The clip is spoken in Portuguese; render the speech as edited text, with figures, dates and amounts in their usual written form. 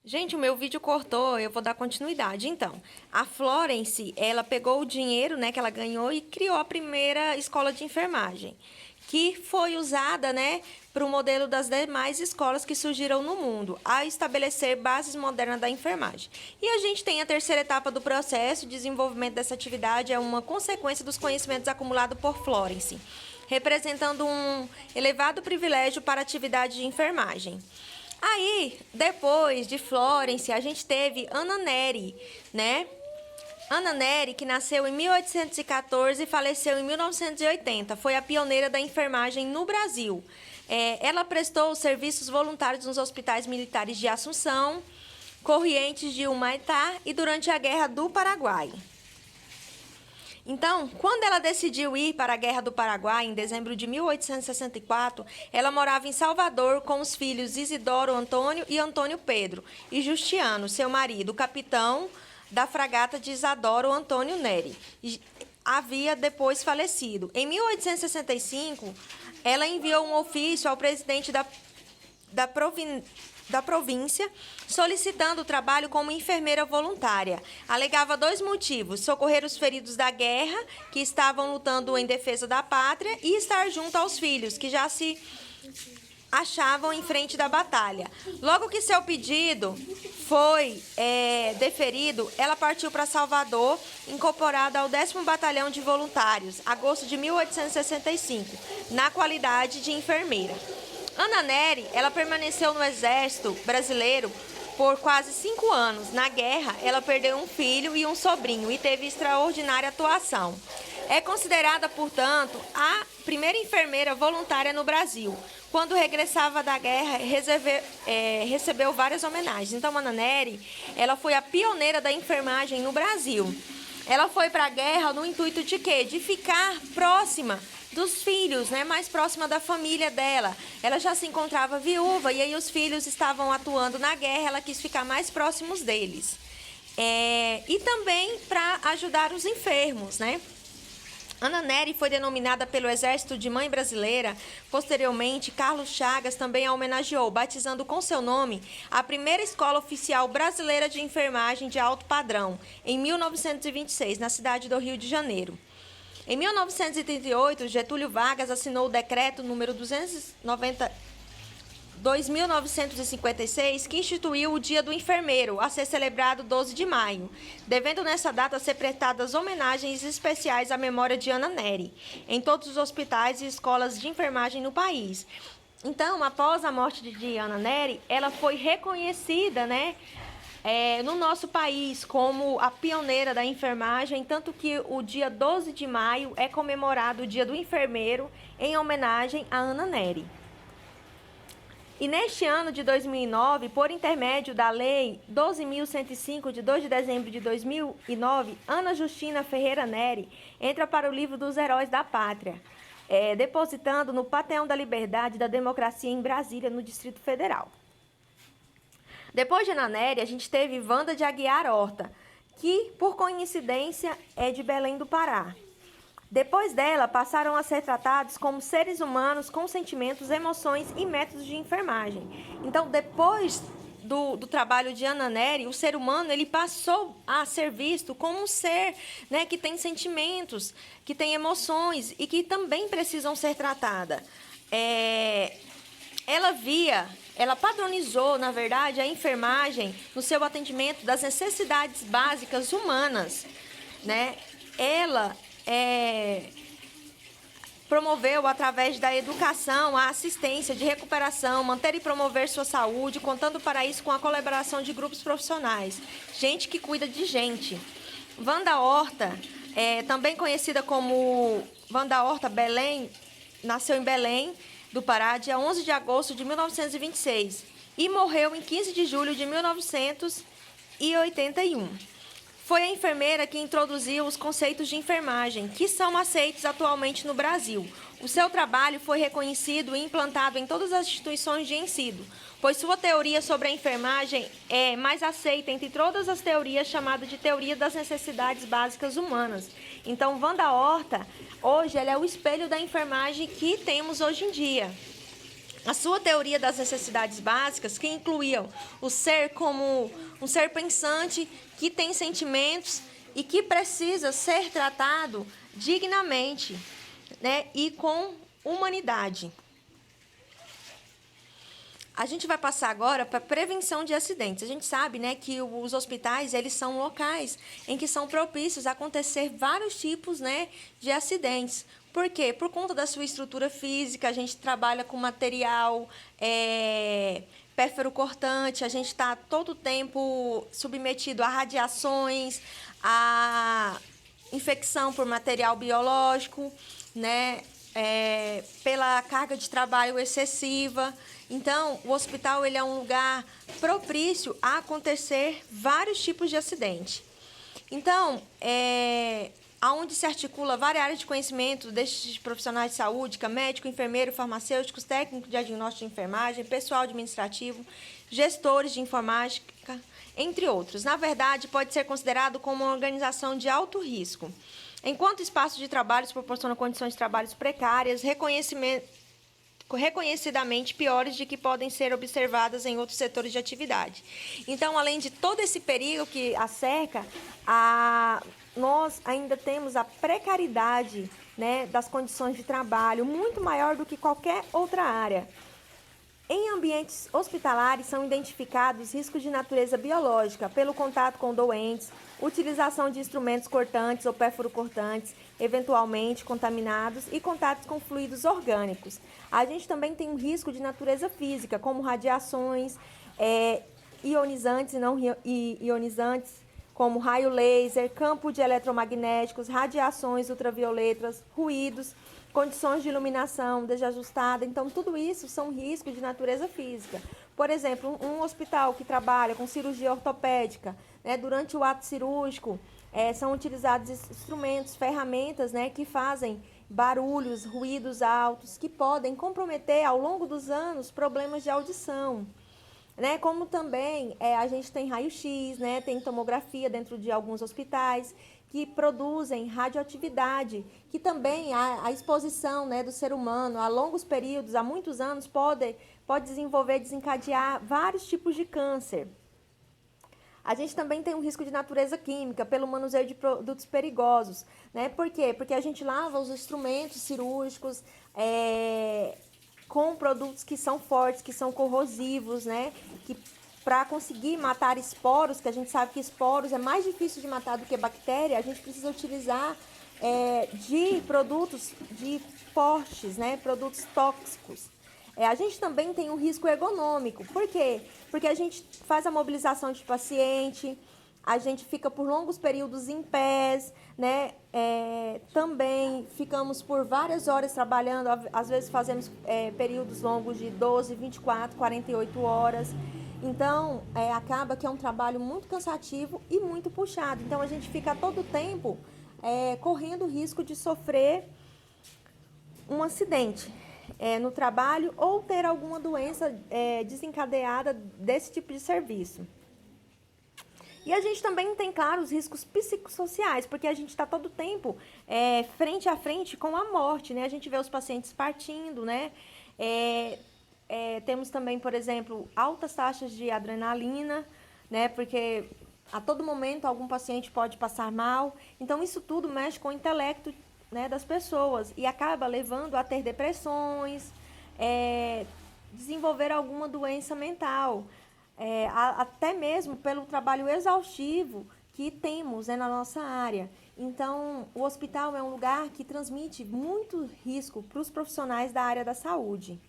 Gente, o meu vídeo cortou, eu vou dar continuidade. Então, a Florence, ela pegou o dinheiro, né, que ela ganhou e criou a primeira escola de enfermagem, que foi usada, né, para o modelo das demais escolas que surgiram no mundo, a estabelecer bases modernas da enfermagem. E a gente tem a terceira etapa do processo, o desenvolvimento dessa atividade é uma consequência dos conhecimentos acumulados por Florence, representando um elevado privilégio para a atividade de enfermagem. Aí, depois de Florence, a gente teve Ana Neri, né? Ana Neri, que nasceu em 1814 e faleceu em 1980, foi a pioneira da enfermagem no Brasil. Ela prestou serviços voluntários nos hospitais militares de Assunção, Corrientes de Humaitá e durante a Guerra do Paraguai. Então, quando ela decidiu ir para a Guerra do Paraguai, em dezembro de 1864, ela morava em Salvador com os filhos Isidoro Antônio e Antônio Pedro, e Justiano, seu marido, capitão da fragata de Isadoro Antônio Neri. Havia depois falecido. Em 1865, ela enviou um ofício ao presidente da província, solicitando trabalho como enfermeira voluntária. Alegava dois motivos: socorrer os feridos da guerra, que estavam lutando em defesa da pátria, e estar junto aos filhos, que já se achavam em frente da batalha. Logo que seu pedido foi deferido, ela partiu para Salvador, incorporada ao 10º Batalhão de Voluntários, agosto de 1865, na qualidade de enfermeira. Ana Neri, ela permaneceu no Exército Brasileiro por quase 5 anos. Na guerra, ela perdeu um filho e um sobrinho e teve extraordinária atuação. É considerada, portanto, a primeira enfermeira voluntária no Brasil. Quando regressava da guerra, recebeu várias homenagens. Então, Ana Neri, ela foi a pioneira da enfermagem no Brasil. Ela foi para a guerra no intuito de quê? De ficar próxima dos filhos, né? Mais próxima da família dela. Ela já se encontrava viúva e aí os filhos estavam atuando na guerra, ela quis ficar mais próximos deles. E também para ajudar os enfermos, né? Ana Neri foi denominada pelo Exército de Mãe Brasileira. Posteriormente, Carlos Chagas também a homenageou, batizando com seu nome a primeira escola oficial brasileira de enfermagem de alto padrão, em 1926, na cidade do Rio de Janeiro. Em 1938, Getúlio Vargas assinou o decreto número 2.956, que instituiu o Dia do Enfermeiro, a ser celebrado 12 de maio, devendo nessa data ser prestadas homenagens especiais à memória de Ana Neri, em todos os hospitais e escolas de enfermagem no país. Então, após a morte de Ana Neri, ela foi reconhecida, né, no nosso país como a pioneira da enfermagem, tanto que o dia 12 de maio é comemorado o Dia do Enfermeiro em homenagem a Ana Neri. E neste ano de 2009, por intermédio da Lei 12.105, de 2 de dezembro de 2009, Ana Justina Ferreira Neri entra para o livro dos heróis da pátria, depositando no Panteão da Liberdade e da Democracia em Brasília, no Distrito Federal. Depois de Ana Neri, a gente teve Wanda de Aguiar Horta, que, por coincidência, é de Belém do Pará. Depois dela, passaram a ser tratados como seres humanos com sentimentos, emoções e métodos de enfermagem. Então, depois do trabalho de Ana Neri, o ser humano ele passou a ser visto como um ser, né, que tem sentimentos, que tem emoções e que também precisam ser tratadas. Ela padronizou, na verdade, a enfermagem no seu atendimento das necessidades básicas humanas, né? Ela promoveu, através da educação, a assistência de recuperação, manter e promover sua saúde, contando para isso com a colaboração de grupos profissionais, gente que cuida de gente. Wanda Horta, também conhecida como Wanda Horta Belém, nasceu em Belém do Pará, dia 11 de agosto de 1926, e morreu em 15 de julho de 1981. Foi a enfermeira que introduziu os conceitos de enfermagem, que são aceitos atualmente no Brasil. O seu trabalho foi reconhecido e implantado em todas as instituições de ensino, pois sua teoria sobre a enfermagem é mais aceita entre todas as teorias, chamada de teoria das necessidades básicas humanas. Então, Wanda Horta, hoje, ela é o espelho da enfermagem que temos hoje em dia. a sua teoria das necessidades básicas, que incluíam o ser como um ser pensante, que tem sentimentos e que precisa ser tratado dignamente, né, e com humanidade. A gente vai passar agora para prevenção de acidentes. A gente sabe, né, que os hospitais, eles são locais em que são propícios a acontecer vários tipos, né, de acidentes. Por quê? Por conta da sua estrutura física, a gente trabalha com material pérfuro-cortante, a gente está todo o tempo submetido a radiações, a infecção por material biológico, né? Pela carga de trabalho excessiva. Então, o hospital ele é um lugar propício a acontecer vários tipos de acidente. Então, aonde se articula várias áreas de conhecimento destes profissionais de saúde, que é médico, enfermeiro, farmacêuticos, técnico de diagnóstico de enfermagem, pessoal administrativo, gestores de informática, entre outros. Na verdade, pode ser considerado como uma organização de alto risco. Enquanto o espaço de trabalho proporciona condições de trabalho precárias, reconhecidamente piores de que podem ser observadas em outros setores de atividade. Então, além de todo esse perigo que a cerca, nós ainda temos a precariedade, né, das condições de trabalho, muito maior do que qualquer outra área. Em ambientes hospitalares são identificados riscos de natureza biológica pelo contato com doentes, utilização de instrumentos cortantes ou pérfuro-cortantes, eventualmente contaminados, e contatos com fluidos orgânicos. A gente também tem um risco de natureza física, como radiações ionizantes e não ionizantes, como raio laser, campo de eletromagnéticos, radiações ultravioletas, ruídos, condições de iluminação desajustada. Então, tudo isso são riscos de natureza física. Por exemplo, um hospital que trabalha com cirurgia ortopédica, né, durante o ato cirúrgico, são utilizados instrumentos, ferramentas, né, que fazem barulhos, ruídos altos, que podem comprometer, ao longo dos anos, problemas de audição. Né? Como também a gente tem raio-x, né? Tem tomografia dentro de alguns hospitais que produzem radioatividade, que também a exposição, né, do ser humano a longos períodos, há muitos anos, pode desenvolver, desencadear vários tipos de câncer. A gente também tem um risco de natureza química pelo manuseio de produtos perigosos, né? Por quê? Porque a gente lava os instrumentos cirúrgicos com produtos que são fortes, que são corrosivos, né? Que para conseguir matar esporos, que a gente sabe que esporos é mais difícil de matar do que bactéria, a gente precisa utilizar de produtos de fortes, né? Produtos tóxicos. A gente também tem um risco ergonômico. Por quê? Porque a gente faz a mobilização de paciente, a gente fica por longos períodos em pés, né? Também ficamos por várias horas trabalhando, às vezes fazemos períodos longos de 12, 24, 48 horas. Então, acaba que é um trabalho muito cansativo e muito puxado. Então, a gente fica todo o tempo correndo o risco de sofrer um acidente no trabalho ou ter alguma doença desencadeada desse tipo de serviço. E a gente também tem, claro, os riscos psicossociais, porque a gente está todo o tempo frente a frente com a morte, né? A gente vê os pacientes partindo, né? Temos também, por exemplo, altas taxas de adrenalina, né? Porque a todo momento algum paciente pode passar mal. Então, isso tudo mexe com o intelecto, né, das pessoas e acaba levando a ter depressões, desenvolver alguma doença mental, até mesmo pelo trabalho exaustivo que temos, né, na nossa área. Então, o hospital é um lugar que transmite muito risco para os profissionais da área da saúde.